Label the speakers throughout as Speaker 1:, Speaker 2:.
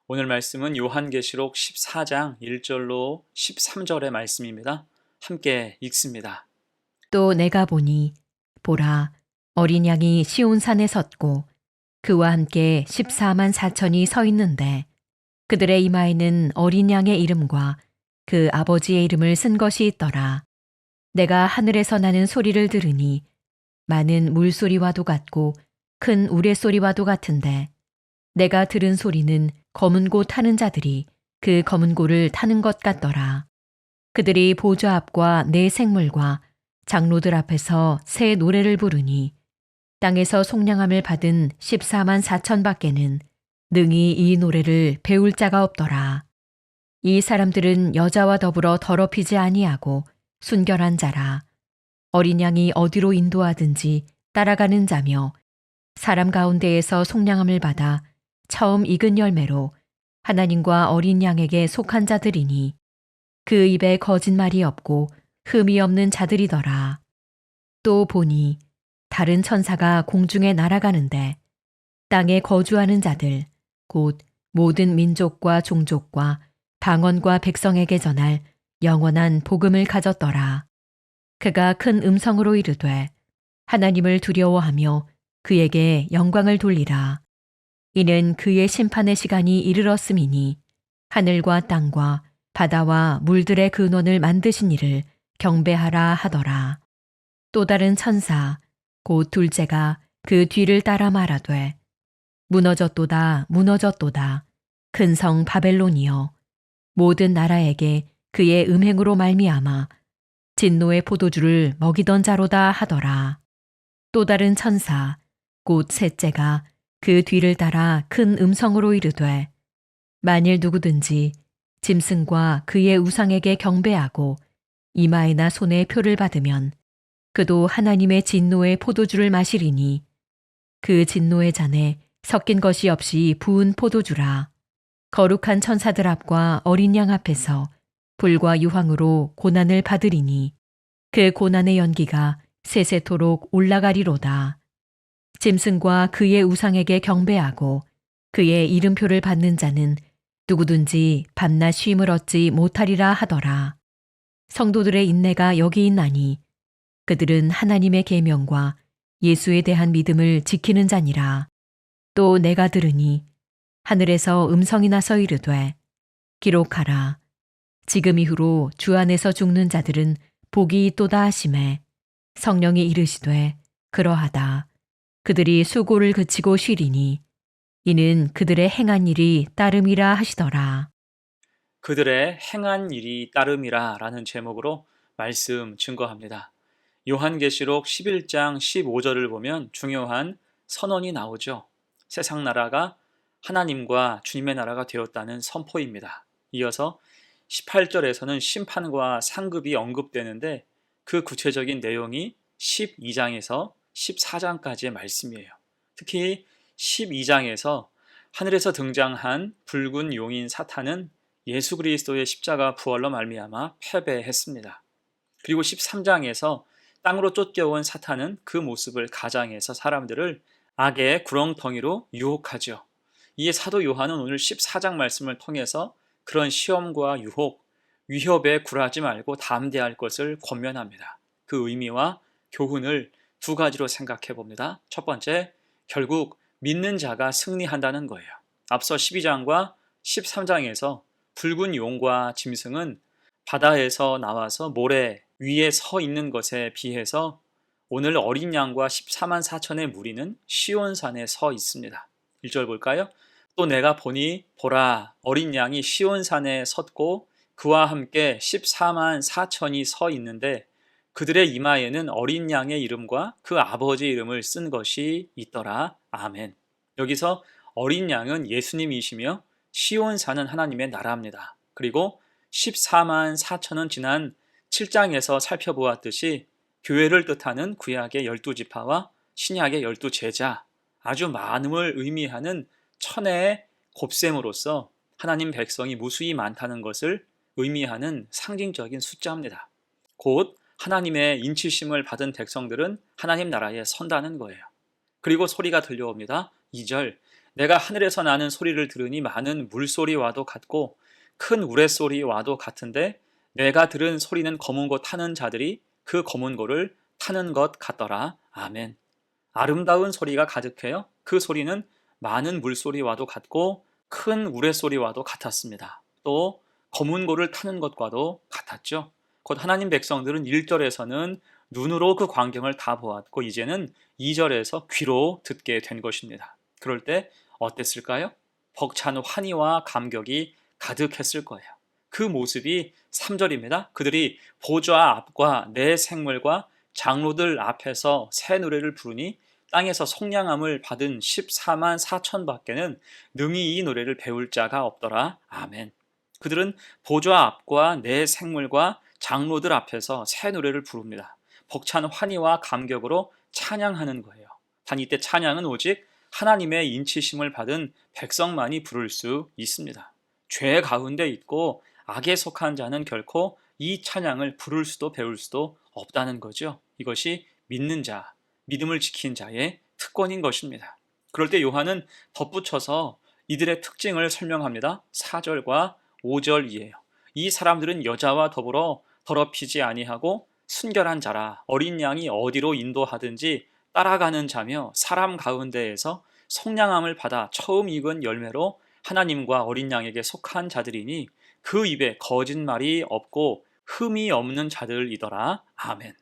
Speaker 1: 오늘 말씀은 요한계시록 14장 1절로 13절의 말씀입니다. 함께 읽습니다.
Speaker 2: 또 내가 보니 보라 어린 양이 시온산에 섰고 그와 함께 14만 4천이 서 있는데 그들의 이마에는 어린 양의 이름과 그 아버지의 이름을 쓴 것이 있더라. 내가 하늘에서 나는 소리를 들으니 많은 물소리와도 같고 큰 우레소리와도 같은데 내가 들은 소리는 검은 고 타는 자들이 그 검은 고를 타는 것 같더라. 그들이 보좌 앞과 네 생물과 장로들 앞에서 새 노래를 부르니 땅에서 속량함을 받은 14만 4천 밖에는 능히 이 노래를 배울 자가 없더라. 이 사람들은 여자와 더불어 더럽히지 아니하고 순결한 자라. 어린 양이 어디로 인도하든지 따라가는 자며 사람 가운데에서 속량함을 받아 처음 익은 열매로 하나님과 어린 양에게 속한 자들이니 그 입에 거짓말이 없고 흠이 없는 자들이더라. 또 보니 다른 천사가 공중에 날아가는데 땅에 거주하는 자들 곧 모든 민족과 종족과 방언과 백성에게 전할 영원한 복음을 가졌더라. 그가 큰 음성으로 이르되 하나님을 두려워하며 그에게 영광을 돌리라. 이는 그의 심판의 시간이 이르렀음이니 하늘과 땅과 바다와 물들의 근원을 만드신 이를 경배하라 하더라. 또 다른 천사 곧 둘째가 그 뒤를 따라 말하되 무너졌도다 무너졌도다 큰 성 바벨론이여 모든 나라에게 그의 음행으로 말미암아 진노의 포도주를 먹이던 자로다 하더라. 또 다른 천사 곧 셋째가 그 뒤를 따라 큰 음성으로 이르되 만일 누구든지 짐승과 그의 우상에게 경배하고 이마에나 손에 표를 받으면 그도 하나님의 진노의 포도주를 마시리니 그 진노의 잔에 섞인 것이 없이 부은 포도주라. 거룩한 천사들 앞과 어린 양 앞에서 불과 유황으로 고난을 받으리니 그 고난의 연기가 세세토록 올라가리로다. 짐승과 그의 우상에게 경배하고 그의 이름표를 받는 자는 누구든지 밤낮 쉼을 얻지 못하리라 하더라. 성도들의 인내가 여기 있나니 그들은 하나님의 계명과 예수에 대한 믿음을 지키는 자니라. 또 내가 들으니 하늘에서 음성이 나서 이르되 기록하라. 지금 이후로 주 안에서 죽는 자들은 복이 있도다 하시매 성령이 이르시되 그러하다. 그들이 수고를 그치고 쉬리니 이는 그들의 행한 일이 따름이라 하시더라.
Speaker 1: 그들의 행한 일이 따름이라 라는 제목으로 말씀 증거합니다. 요한계시록 11장 15절을 보면 중요한 선언이 나오죠. 세상 나라가 하나님과 주님의 나라가 되었다는 선포입니다. 이어서 18절에서는 심판과 상급이 언급되는데 그 구체적인 내용이 12장에서 14장까지의 말씀이에요. 특히 12장에서 하늘에서 등장한 붉은 용인 사탄은 예수 그리스도의 십자가 부활로 말미암아 패배했습니다. 그리고 13장에서 땅으로 쫓겨온 사탄은 그 모습을 가장해서 사람들을 악의 구렁텅이로 유혹하죠. 이에 사도 요한은 오늘 14장 말씀을 통해서 그런 시험과 유혹, 위협에 굴하지 말고 담대할 것을 권면합니다. 그 의미와 교훈을 두 가지로 생각해 봅니다. 첫 번째, 결국 믿는 자가 승리한다는 거예요. 앞서 12장과 13장에서 붉은 용과 짐승은 바다에서 나와서 모래 위에 서 있는 것에 비해서 오늘 어린 양과 14만 4천의 무리는 시온산에 서 있습니다. 1절 볼까요? 또 내가 보니 보라 어린 양이 시온산에 섰고 그와 함께 14만 4천이 서 있는데 그들의 이마에는 어린 양의 이름과 그 아버지 이름을 쓴 것이 있더라. 아멘. 여기서 어린 양은 예수님이시며 시온산은 하나님의 나라입니다. 그리고 14만 4천은 지난 7장에서 살펴보았듯이 교회를 뜻하는 구약의 12지파와 신약의 12제자, 아주 많음을 의미하는 천의 곱셈으로서 하나님 백성이 무수히 많다는 것을 의미하는 상징적인 숫자입니다. 곧 하나님의 인치심을 받은 백성들은 하나님 나라에 선다는 거예요. 그리고 소리가 들려옵니다. 2절 내가 하늘에서 나는 소리를 들으니 많은 물소리와도 같고 큰 우레소리와도 같은데 내가 들은 소리는 검은 고 타는 자들이 그 검은 고를 타는 것 같더라. 아멘. 아름다운 소리가 가득해요. 그 소리는 많은 물소리와도 같고 큰 우레소리와도 같았습니다. 또 검은 고를 타는 것과도 같았죠. 곧 하나님 백성들은 1절에서는 눈으로 그 광경을 다 보았고 이제는 2절에서 귀로 듣게 된 것입니다. 그럴 때 어땠을까요? 벅찬 환희와 감격이 가득했을 거예요. 그 모습이 3절입니다. 그들이 보좌 앞과 내 생물과 장로들 앞에서 새 노래를 부르니 땅에서 속량함을 받은 14만 4천 밖에는 능히 이 노래를 배울 자가 없더라. 아멘. 그들은 보좌 앞과 내 생물과 장로들 앞에서 새 노래를 부릅니다. 벅찬 환희와 감격으로 찬양하는 거예요. 단 이때 찬양은 오직 하나님의 인치심을 받은 백성만이 부를 수 있습니다. 죄 가운데 있고 악에 속한 자는 결코 이 찬양을 부를 수도 배울 수도 없다는 거죠. 이것이 믿는 자, 믿음을 지킨 자의 특권인 것입니다. 그럴 때 요한은 덧붙여서 이들의 특징을 설명합니다. 4절과 5절이에요. 이 사람들은 여자와 더불어 더럽히지 아니하고 순결한 자라. 어린 양이 어디로 인도하든지 따라가는 자며 사람 가운데에서 속량함을 받아 처음 익은 열매로 하나님과 어린 양에게 속한 자들이니 그 입에 거짓말이 없고 흠이 없는 자들이더라. 아멘.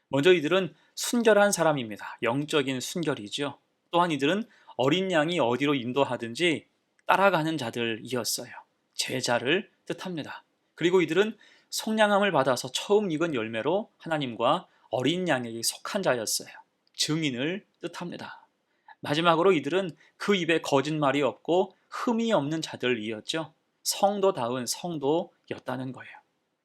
Speaker 1: 먼저 이들은 순결한 사람입니다. 영적인 순결이죠. 또한 이들은 어린 양이 어디로 인도하든지 따라가는 자들이었어요. 제자를 뜻합니다. 그리고 이들은 속량함을 받아서 처음 익은 열매로 하나님과 어린 양에게 속한 자였어요. 증인을 뜻합니다. 마지막으로 이들은 그 입에 거짓말이 없고 흠이 없는 자들이었죠. 성도다운 성도였다는 거예요.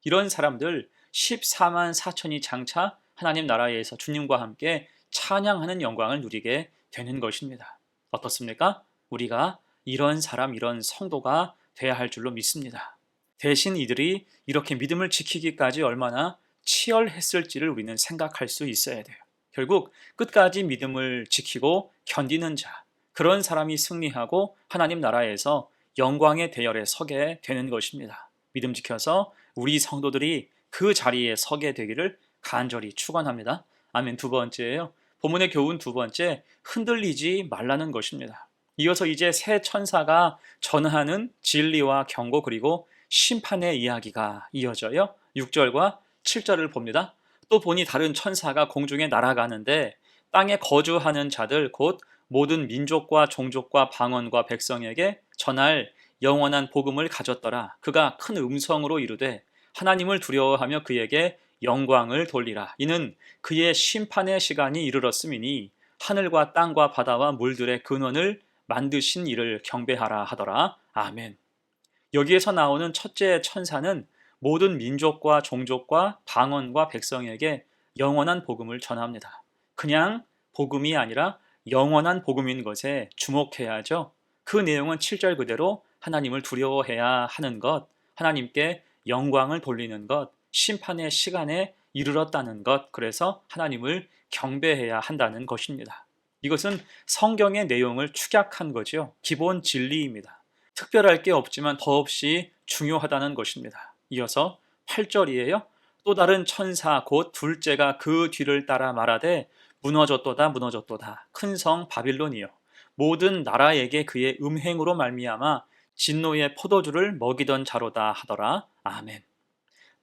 Speaker 1: 이런 사람들 14만 4천이 장차 하나님 나라에서 주님과 함께 찬양하는 영광을 누리게 되는 것입니다. 어떻습니까? 우리가 이런 사람, 이런 성도가 돼야 할 줄로 믿습니다. 대신 이들이 이렇게 믿음을 지키기까지 얼마나 치열했을지를 우리는 생각할 수 있어야 돼요. 결국 끝까지 믿음을 지키고 견디는 자, 그런 사람이 승리하고 하나님 나라에서 영광의 대열에 서게 되는 것입니다. 믿음 지켜서 우리 성도들이 그 자리에 서게 되기를 간절히 축원합니다. 아멘. 두 번째예요. 본문의 교훈 두 번째, 흔들리지 말라는 것입니다. 이어서 이제 새 천사가 전하는 진리와 경고 그리고 심판의 이야기가 이어져요. 6절과 7절을 봅니다. 또 보니 다른 천사가 공중에 날아가는데 땅에 거주하는 자들 곧 모든 민족과 종족과 방언과 백성에게 전할 영원한 복음을 가졌더라. 그가 큰 음성으로 이르되 하나님을 두려워하며 그에게 영광을 돌리라. 이는 그의 심판의 시간이 이르렀음이니 하늘과 땅과 바다와 물들의 근원을 만드신 이를 경배하라 하더라. 아멘. 여기에서 나오는 첫째 천사는 모든 민족과 종족과 방언과 백성에게 영원한 복음을 전합니다. 그냥 복음이 아니라 영원한 복음인 것에 주목해야죠. 그 내용은 7절 그대로 하나님을 두려워해야 하는 것, 하나님께 영광을 돌리는 것, 심판의 시간에 이르렀다는 것, 그래서 하나님을 경배해야 한다는 것입니다. 이것은 성경의 내용을 축약한 거죠. 기본 진리입니다. 특별할 게 없지만 더없이 중요하다는 것입니다. 이어서 8절이에요. 또 다른 천사 곧 둘째가 그 뒤를 따라 말하되 무너졌도다 무너졌도다 큰 성 바빌론이요 모든 나라에게 그의 음행으로 말미암아 진노의 포도주를 먹이던 자로다 하더라. 아멘.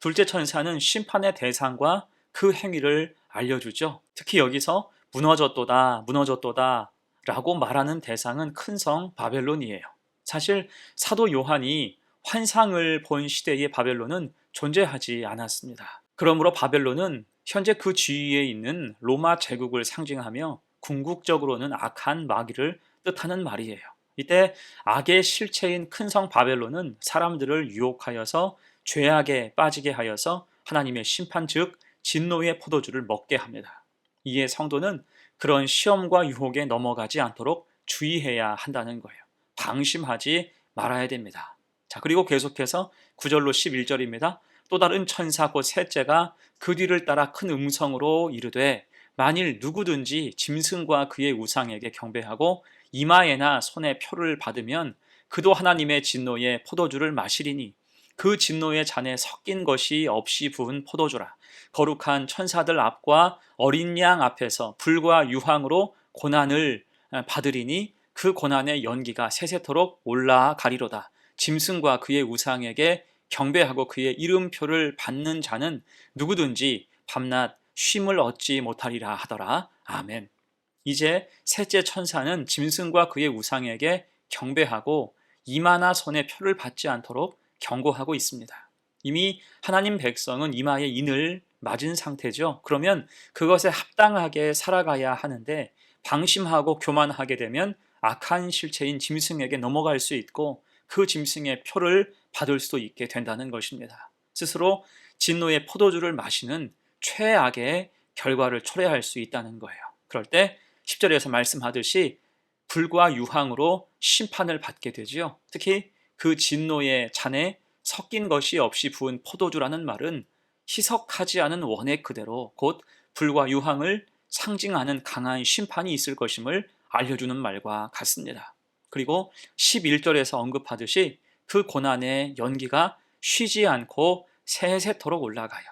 Speaker 1: 둘째 천사는 심판의 대상과 그 행위를 알려주죠. 특히 여기서 무너졌도다 무너졌도다 라고 말하는 대상은 큰 성 바벨론이에요. 사실 사도 요한이 환상을 본 시대의 바벨론은 존재하지 않았습니다. 그러므로 바벨론은 현재 그 주위에 있는 로마 제국을 상징하며 궁극적으로는 악한 마귀를 뜻하는 말이에요. 이때 악의 실체인 큰 성 바벨론은 사람들을 유혹하여서 죄악에 빠지게 하여서 하나님의 심판 즉 진노의 포도주를 먹게 합니다. 이에 성도는 그런 시험과 유혹에 넘어가지 않도록 주의해야 한다는 거예요. 방심하지 말아야 됩니다. 자, 그리고 계속해서 9절로 11절입니다. 또 다른 천사 곧 셋째가 그 뒤를 따라 큰 음성으로 이르되 만일 누구든지 짐승과 그의 우상에게 경배하고 이마에나 손에 표를 받으면 그도 하나님의 진노의 포도주를 마시리니 그 진노의 잔에 섞인 것이 없이 부은 포도주라. 거룩한 천사들 앞과 어린 양 앞에서 불과 유황으로 고난을 받으리니 그 고난의 연기가 세세토록 올라가리로다. 짐승과 그의 우상에게 경배하고 그의 이름표를 받는 자는 누구든지 밤낮 쉼을 얻지 못하리라 하더라. 아멘. 이제 셋째 천사는 짐승과 그의 우상에게 경배하고 이마나 손에 표를 받지 않도록 경고하고 있습니다. 이미 하나님 백성은 이마에 인을 맞은 상태죠. 그러면 그것에 합당하게 살아가야 하는데 방심하고 교만하게 되면 악한 실체인 짐승에게 넘어갈 수 있고 그 짐승의 표를 받을 수도 있게 된다는 것입니다. 스스로 진노의 포도주를 마시는 최악의 결과를 초래할 수 있다는 거예요. 그럴 때 10절에서 말씀하듯이 불과 유황으로 심판을 받게 되지요. 특히 그 진노의 잔에 섞인 것이 없이 부은 포도주라는 말은 희석하지 않은 원액 그대로 곧 불과 유황을 상징하는 강한 심판이 있을 것임을 알려주는 말과 같습니다. 그리고 11절에서 언급하듯이 그 고난의 연기가 쉬지 않고 세세토록 올라가요.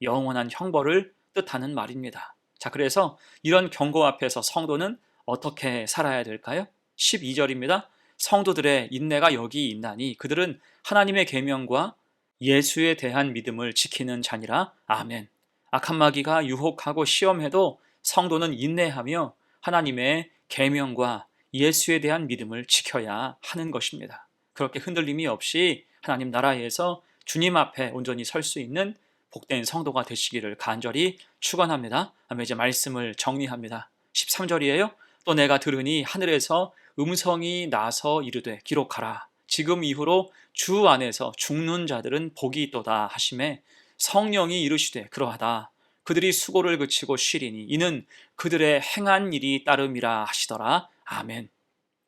Speaker 1: 영원한 형벌을 뜻하는 말입니다. 자, 그래서 이런 경고 앞에서 성도는 어떻게 살아야 될까요? 12절입니다. 성도들의 인내가 여기 있나니 그들은 하나님의 계명과 예수에 대한 믿음을 지키는 자니라. 아멘. 악한 마귀가 유혹하고 시험해도 성도는 인내하며 하나님의 계명과 예수에 대한 믿음을 지켜야 하는 것입니다. 그렇게 흔들림이 없이 하나님 나라에서 주님 앞에 온전히 설 수 있는 복된 성도가 되시기를 간절히 축원합니다. 이제 말씀을 정리합니다. 13절이에요. 또 내가 들으니 하늘에서 음성이 나서 이르되 기록하라. 지금 이후로 주 안에서 죽는 자들은 복이 있도다 하시매 성령이 이르시되 그러하다. 그들이 수고를 그치고 쉬리니 이는 그들의 행한 일이 따름이라 하시더라. 아멘.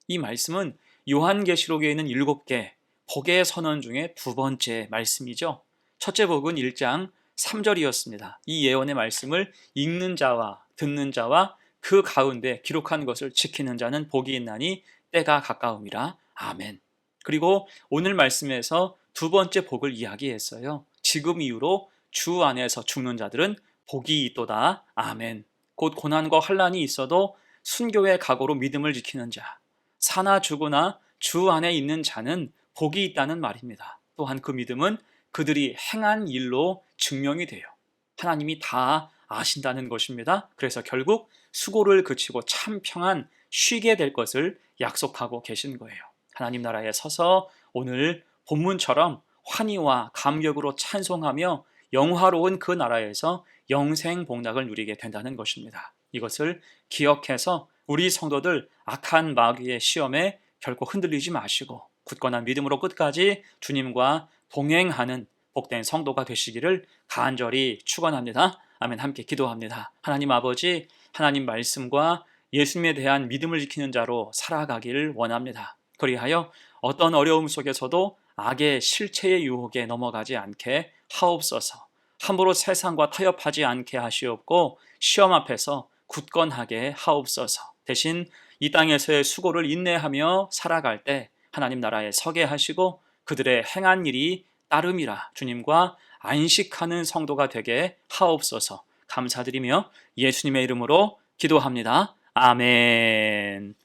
Speaker 1: 이 말씀은 요한계시록에 있는 7개 복의 선언 중에 두 번째 말씀이죠. 첫째 복은 1장 3절이었습니다. 이 예언의 말씀을 읽는 자와 듣는 자와 그 가운데 기록한 것을 지키는 자는 복이 있나니 때가 가까움이라. 아멘. 그리고 오늘 말씀에서 두 번째 복을 이야기했어요. 지금 이후로 주 안에서 죽는 자들은 복이 있도다. 아멘. 곧 고난과 환난이 있어도 순교의 각오로 믿음을 지키는 자, 사나 죽으나 주 안에 있는 자는 복이 있다는 말입니다. 또한 그 믿음은 그들이 행한 일로 증명이 돼요. 하나님이 다 아신다는 것입니다. 그래서 결국 수고를 그치고 참 평안 쉬게 될 것을 약속하고 계신 거예요. 하나님 나라에 서서 오늘 본문처럼 환희와 감격으로 찬송하며 영화로운 그 나라에서 영생 복락을 누리게 된다는 것입니다. 이것을 기억해서 우리 성도들 악한 마귀의 시험에 결코 흔들리지 마시고 굳건한 믿음으로 끝까지 주님과 동행하는 복된 성도가 되시기를 간절히 축원합니다. 아멘. 함께 기도합니다. 하나님 아버지, 하나님 말씀과 예수님에 대한 믿음을 지키는 자로 살아가기를 원합니다. 그리하여 어떤 어려움 속에서도 악의 실체의 유혹에 넘어가지 않게 하옵소서. 함부로 세상과 타협하지 않게 하시옵고 시험 앞에서 굳건하게 하옵소서. 대신 이 땅에서의 수고를 인내하며 살아갈 때 하나님 나라에 서게 하시고 그들의 행한 일이 따름이라 주님과 안식하는 성도가 되게 하옵소서. 감사드리며 예수님의 이름으로 기도합니다. 아멘.